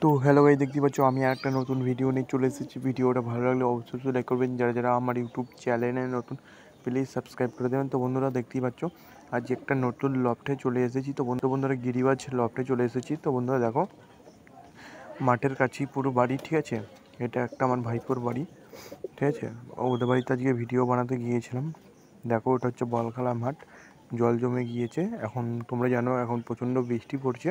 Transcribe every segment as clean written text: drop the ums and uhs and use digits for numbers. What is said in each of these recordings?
তো hello guys, দেখতে পাচ্ছ আমি আর একটা নতুন ভিডিও নিয়ে চলে এসেছি। ভিডিওটা ভালো লাগলে অবশ্যই লাইক করবেন। যারা যারা আমার ইউটিউব চ্যানেলে নতুন প্লিজ সাবস্ক্রাইব করে দেবেন। তো বন্ধুরা দেখতেই পাচ্ছ আজ একটা নতুন লফটে চলে এসেছি। তো বন্ধুরা গিরিবাজ লফটে চলে এসেছি। তো বন্ধুরা দেখো মাঠের কাছেই পুরো বাড়ি, ঠিক আছে। এটা একটা আমার ভাইপোর বাড়ি, ঠিক আছে। ওদের বাড়িতে আজকে ভিডিও বানাতে গিয়েছিলাম। দেখো ওটা হচ্ছে বল খেলা মাঠ, জল জমে গিয়েছে। এখন তোমরা জানো এখন প্রচণ্ড বৃষ্টি পড়ছে,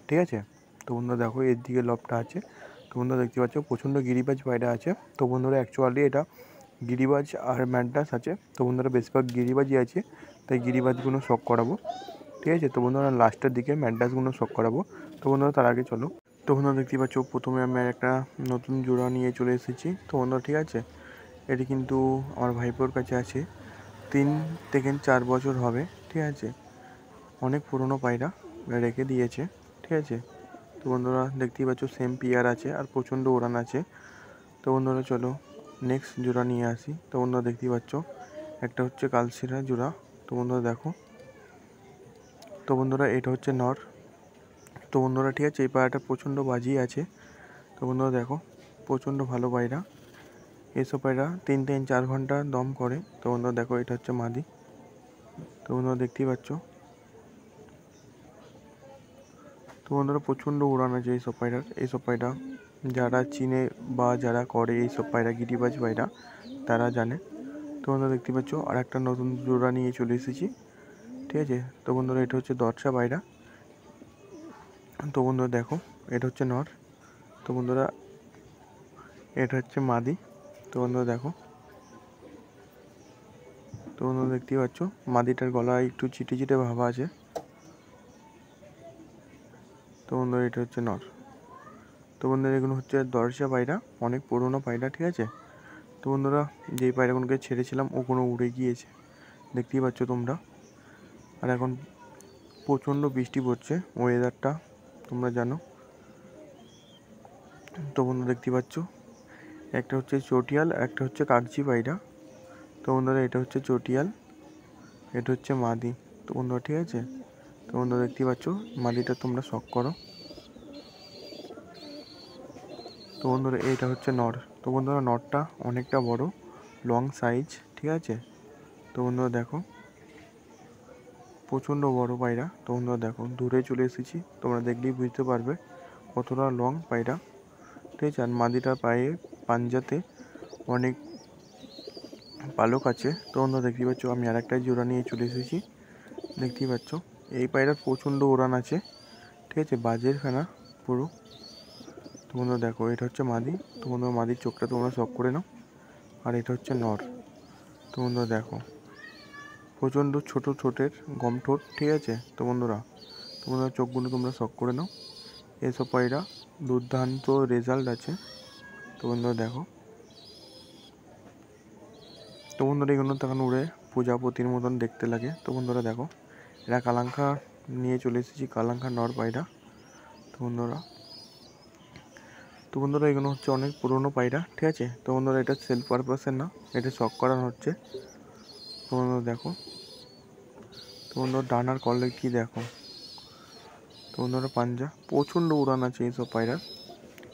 ঠিক আছে। তো বন্ধুরা দেখো এর দিকে লবটা আছে। তো বন্ধুরা দেখতে পাচ্ছ প্রচণ্ড গিরিবাজ পায়রা আছে। তো বন্ধুরা অ্যাকচুয়ালি এটা গিরিবাজ আর ম্যান্টাস আছে। তো বন্ধুরা বেশিরভাগ গিরিবাজই আছে, তাই গিরিবাজগুলো শখ করাবো, ঠিক আছে। তো বন্ধুরা লাস্টের দিকে ম্যান্টাসগুলো শখ করাবো। তো বন্ধুরা তার আগে চলো। তো বন্ধুরা দেখতে পাচ্ছ প্রথমে আমি একটা নতুন জোড়া নিয়ে চলে এসেছি। তো বন্ধুরা ঠিক আছে, এটি কিন্তু আমার ভাইপোর কাছে আছে। 3 থেকে 4 বছর হবে, ঠিক আছে। অনেক পুরনো পায়রা রেখে দিয়েছে, ঠিক আছে। তো বন্ধুরা দেখতেই পাচ্ছ সেম পেয়ার আছে আর প্রচণ্ড উড়ান আছে। তো বন্ধুরা চলো নেক্সট জোড়া নিয়ে আসি। তো বন্ধুরা দেখতেই পাচ্ছ একটা হচ্ছে কালশিরা জোড়া। তো বন্ধুরা দেখো, তো বন্ধুরা এটা হচ্ছে নর। তো বন্ধুরা ঠিক আছে, এই পায়রাটা প্রচণ্ড বাজি আছে। তো বন্ধুরা দেখো প্রচণ্ড ভালো পায়রা। এসব পায়রা 3 থেকে 4 ঘন্টা দম করে। তো বন্ধুরা দেখো এটা হচ্ছে মাদি। তো বন্ধুরা দেখতেই পাচ্ছ, তো বন্ধুরা প্রচণ্ড উড়ান আছে এইসব পায়রার। এইসব পায়রা যারা চিনে বা যারা করে এইসব পায়রা গিরিবাজ পায়রা তারা জানে। তো বন্ধুরা দেখতে পাচ্ছ আর একটা নতুন জোড়া নিয়ে চলে এসেছি, ঠিক আছে। তো বন্ধুরা এটা হচ্ছে দরজা পায়রা। তো বন্ধুরা দেখো এটা হচ্ছে নর। তো বন্ধুরা এটা হচ্ছে মাদি। তো বন্ধুরা দেখো, তো বন্ধুরা দেখতেই পাচ্ছ মাদিটার গলায় একটু চিটে চিটে ভাবা আছে। তো বন্ধুরা এটা হচ্ছে নর। তো বন্ধুরা এগুলো হচ্ছে দরজা পায়রা, অনেক পুরোনো পায়রা, ঠিক আছে। তো বন্ধুরা যেই পায়রাগুলোকে ছেড়েছিলাম ওগুলো উড়ে গিয়েছে, দেখতেই পাচ্ছ তোমরা। আর এখন প্রচণ্ড বৃষ্টি পড়ছে, ওয়েদারটা তোমরা জানো। তো বন্ধুরা দেখতে পাচ্ছ একটা হচ্ছে চটিয়াল আর একটা হচ্ছে কাগজি পায়রা। তো বন্ধুরা এটা হচ্ছে চটিয়াল, এটা হচ্ছে মাদি। তো বন্ধুরা ঠিক আছে, তো বন্ধুরা দেখতেই পাচ্ছ মাদিটা তোমরা শখ করো। তো বন্ধুরা এইটা হচ্ছে নর। তো বন্ধুরা নরটা অনেকটা বড়, লং সাইজ, ঠিক আছে। তো বন্ধুরা দেখো প্রচণ্ড বড় পায়রা। তো বন্ধুরা দেখো দূরে চলে এসেছি, তোমরা দেখলেই বুঝতে পারবে কতটা লং পায়রা, ঠিক আছে। আর মাদিটার পায়ে পাঞ্জাতে অনেক পালক আছে। তো বন্ধুরা দেখতেই পাচ্ছ আমি আর একটা জোড়া নিয়ে চলে এসেছি, দেখতেই পাচ্ছ। এই পায়রার প্রচণ্ড উড়ান আছে, ঠিক আছে, বাজের ফেনা পুরো। তো বন্ধুরা দেখো এটা হচ্ছে মাদি। তো বন্ধুরা মাদির চোখটা তোমরা শখ করে নাও। আর এটা হচ্ছে নর। তো বন্ধুরা দেখো প্রচণ্ড ছোট ঠোঁটের গম ঠোঁট, ঠিক আছে। তো বন্ধুরা চোখগুলো তোমরা শখ করে নাও। এসব পায়রা দুর্দান্ত রেজাল্ট আছে। তো বন্ধুরা দেখো, তো বন্ধুরা এগুলো তখন উড়ে প্রজাপতির মতন দেখতে লাগে। তো বন্ধুরা দেখো এরা কালাঙ্কা নিয়ে চলে এসেছি, কালাঙ্কা নর পায়রা। তো বন্ধুরা এগুলো হচ্ছে অনেক পুরনো পায়রা, ঠিক আছে। তো বন্ধুরা এটা সেল পারপাসের না, এটা শখ করানো হচ্ছে। তো বন্ধুরা দেখো, তো বন্ধুরা ডানার কলে কি দেখো। তো বন্ধুরা পাঞ্জা প্রচণ্ড উড়ান আছে এইসব পায়রার,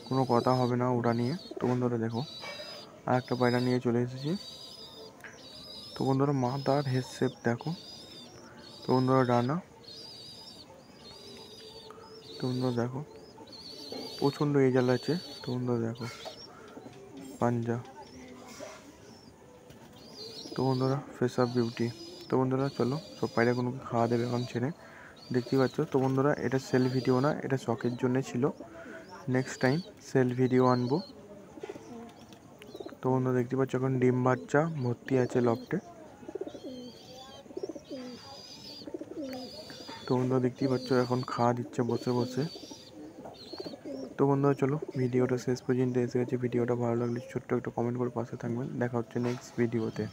কোনো কথা হবে না উড়া নিয়ে। তো বন্ধুরা দেখো আর একটা পায়রা নিয়ে চলে এসেছি। তো বন্ধুরা মাথার হেড শেপ দেখো। তো বন্ধুরা ডানা, তো বন্ধুরা দেখো প্রচণ্ড এজাল আছে। তো বন্ধুরা দেখো পাঞ্জা। তো বন্ধুরা ফেস অফ বিউটি। তো বন্ধুরা চলো সব পায়রাগুলোকে খাওয়া দেবে এখন ছেড়ে, দেখতেই পাচ্ছ। তো বন্ধুরা এটা সেল ভিডিও না, এটা শখের জন্যে ছিল। নেক্সট টাইম সেল ভিডিও আনবো। তো বন্ধুরা দেখতে পাচ্ছ এখন ডিম বাচ্চা ভর্তি আছে লফটে। তো বন্ধুরা দেখতেই পাচ্ছ এখন খাওয়া দিচ্ছে বসে বসে। তো বন্ধুরা চলো ভিডিওটা শেষ পর্যন্ত এসে গেছে। ভিডিওটা ভালো লাগলে ছোট্ট একটা কমেন্ট করে পাশে থাকবেন। দেখা হচ্ছে নেক্সট ভিডিওতে।